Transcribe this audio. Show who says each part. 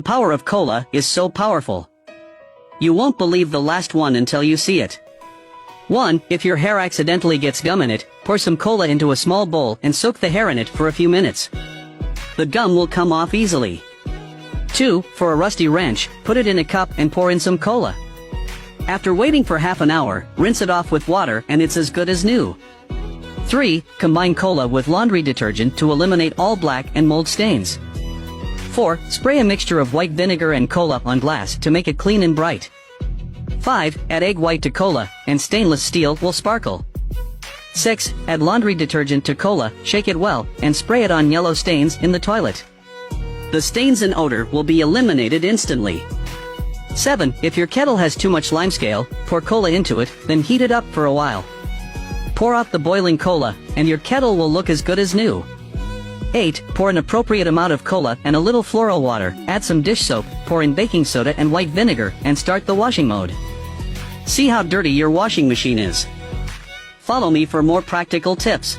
Speaker 1: The power of cola is so powerful. You won't believe the last one until you see it. 1. If your hair accidentally gets gum in it, pour some cola into a small bowl and soak the hair in it for a few minutes. The gum will come off easily. 2. For a rusty wrench, put it in a cup and pour in some cola. After waiting for half an hour, rinse it off with water and it's as good as new. 3. Combine cola with laundry detergent to eliminate all black and mold stains. 4. Spray a mixture of white vinegar and cola on glass to make it clean and bright. 5. Add egg white to cola, and stainless steel will sparkle. 6. Add laundry detergent to cola, shake it well, and spray it on yellow stains in the toilet. The stains and odor will be eliminated instantly. 7. If your kettle has too much limescale, pour cola into it, then heat it up for a while. Pour out the boiling cola, and your kettle will look as good as new. 8. Pour an appropriate amount of cola and a little floral water, add some dish soap, pour in baking soda and white vinegar, and start the washing mode. See how dirty your washing machine is. Follow me for more practical tips.